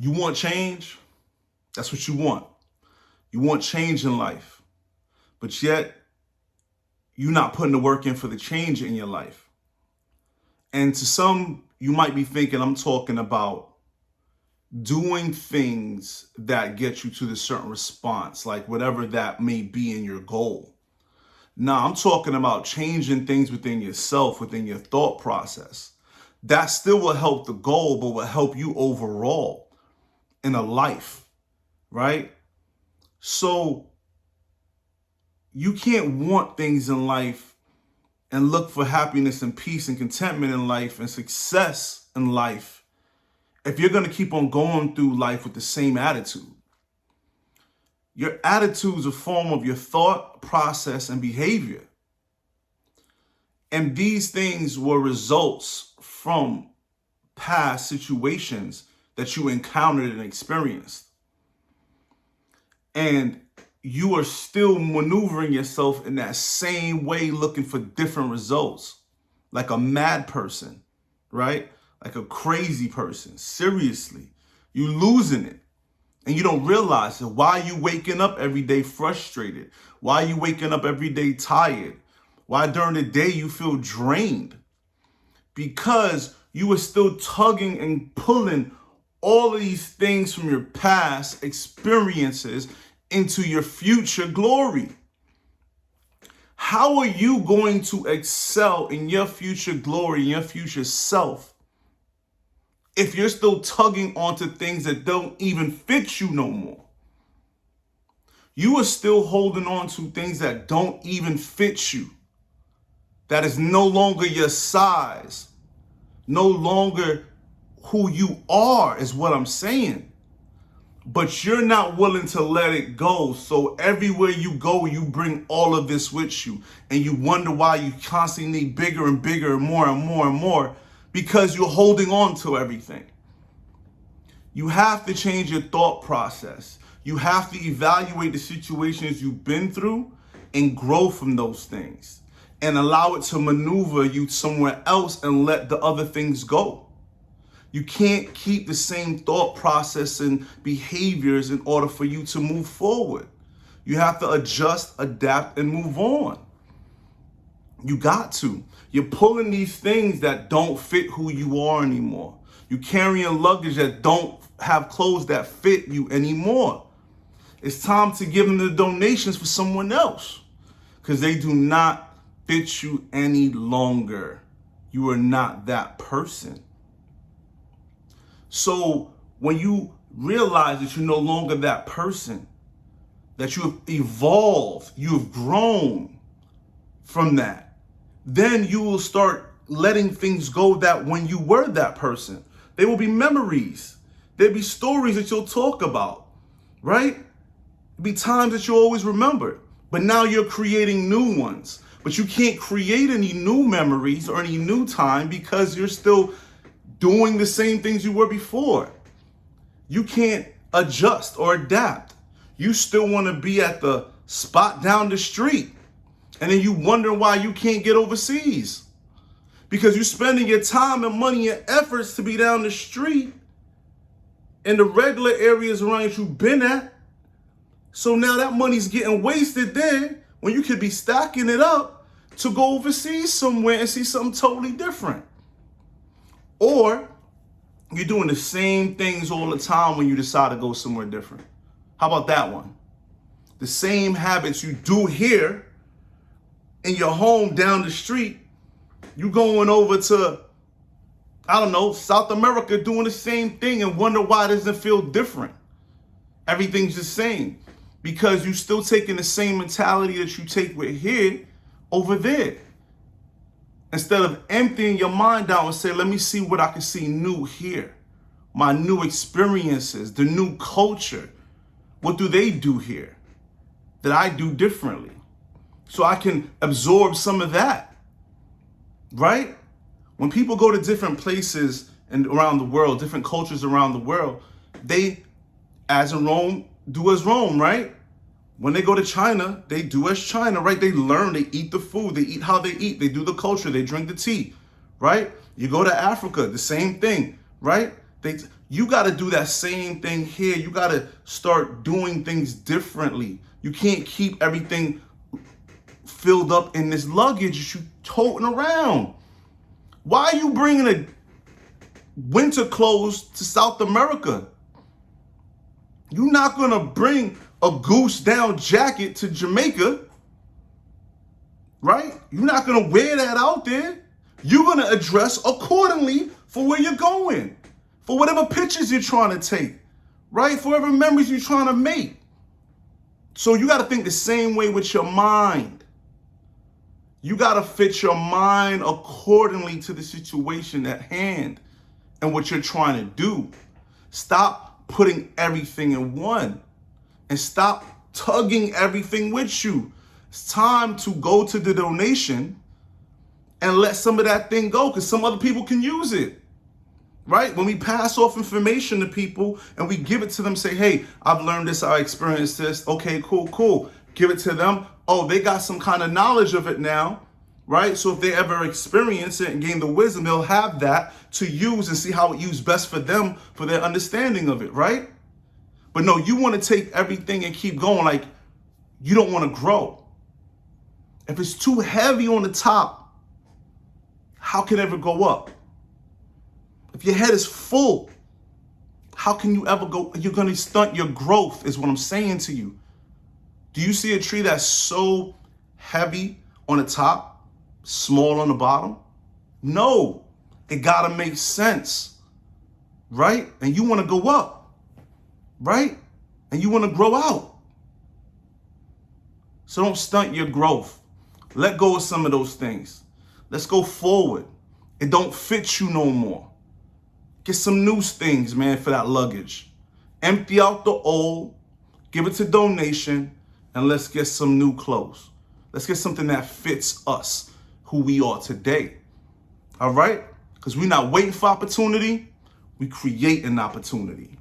You want change? That's what you want. You want change in life. But yet, you're not putting the work in for the change in your life. And to some, you might be thinking I'm talking about doing things that get you to the certain response, like whatever that may be in your goal. Now, I'm talking about changing things within yourself, within your thought process. That still will help the goal, but will help you overall in a life, right? So you can't want things in life and look for happiness and peace and contentment in life and success in life if you're going to keep on going through life with the same attitude. Your attitude is a form of your thought, process, and behavior. And these things were results from past situations that you encountered and experienced. And you are still maneuvering yourself in that same way, looking for different results, like a mad person, right? Like a crazy person. Seriously, you losing it. And you don't realize it. Why are you waking up every day frustrated? Why are you waking up every day tired? Why during the day you feel drained? Because you are still tugging and pulling all of these things from your past experiences into your future glory. How are you going to excel in your future glory, in your future self, if you're still tugging onto things that don't even fit you no more? You are still holding on to things that don't even fit you, that is no longer your size, no longer who you are, is what I'm saying. But you're not willing to let it go. So everywhere you go, you bring all of this with you. And you wonder why you constantly need bigger and bigger and more and more and more, because you're holding on to everything. You have to change your thought process. You have to evaluate the situations you've been through and grow from those things and allow it to maneuver you somewhere else and let the other things go. You can't keep the same thought process and behaviors in order for you to move forward. You have to adjust, adapt, and move on. You got to. You're pulling these things that don't fit who you are anymore. You're carrying luggage that don't have clothes that fit you anymore. It's time to give them the donations for someone else, because they do not fit you any longer. You are not that person. So when you realize that you're no longer that person, that you have evolved, you have grown from that, then you will start letting things go that when you were that person, there will be memories. There'll be stories that you'll talk about, right? There'll be times that you'll always remember. But now you're creating new ones. But you can't create any new memories or any new time because you're still doing the same things you were before. You can't adjust or adapt. You still want to be at the spot down the street. And then you wonder why you can't get overseas. Because you're spending your time and money and efforts to be down the street in the regular areas around that you've been at. So now that money's getting wasted there when you could be stacking it up to go overseas somewhere and see something totally different. Or you're doing the same things all the time when you decide to go somewhere different. How about that one? The same habits you do here in your home down the street, you going over to, I don't know, South America doing the same thing and wonder why it doesn't feel different. Everything's the same because you're still taking the same mentality that you take with here over there. Instead of emptying your mind out and say, let me see what I can see new here. My new experiences, the new culture. What do they do here that I do differently? So I can absorb some of that, right? When people go to different places and around the world, different cultures around the world, they, as in Rome, do as Rome, right? When they go to China, they do as China, right? They learn, they eat the food, they eat how they eat, they do the culture, they drink the tea, right? You go to Africa, the same thing, right? You got to do that same thing here. You got to start doing things differently. You can't keep everything filled up in this luggage that you toting around. Why are you bringing a winter clothes to South America? You're not going to bring a goose down jacket to Jamaica, right? You're not going to wear that out there. You're going to address accordingly for where you're going, for whatever pictures you're trying to take, right? For whatever memories you're trying to make. So you got to think the same way with your mind. You got to fit your mind accordingly to the situation at hand and what you're trying to do. Stop putting everything in one and stop tugging everything with you. It's time to go to the donation and let some of that thing go, because some other people can use it, right? When we pass off information to people and we give it to them, say, hey, I've learned this, I experienced this. Okay, cool. Give it to them. Oh, they got some kind of knowledge of it now, right? So if they ever experience it and gain the wisdom, they'll have that to use and see how it used best for them, for their understanding of it, right? But no, you want to take everything and keep going like you don't want to grow. If it's too heavy on the top, how can it ever go up? If your head is full, how can you ever go? You're going to stunt your growth is what I'm saying to you. Do you see a tree that's so heavy on the top, small on the bottom? No, it got to make sense, right? And you want to go up, right? And you want to grow out. So don't stunt your growth. Let go of some of those things. Let's go forward. It don't fit you no more. Get some new things, man, for that luggage. Empty out the old, give it to donation, and let's get some new clothes. Let's get something that fits us, who we are today. All right? Because we're not waiting for opportunity. We create an opportunity.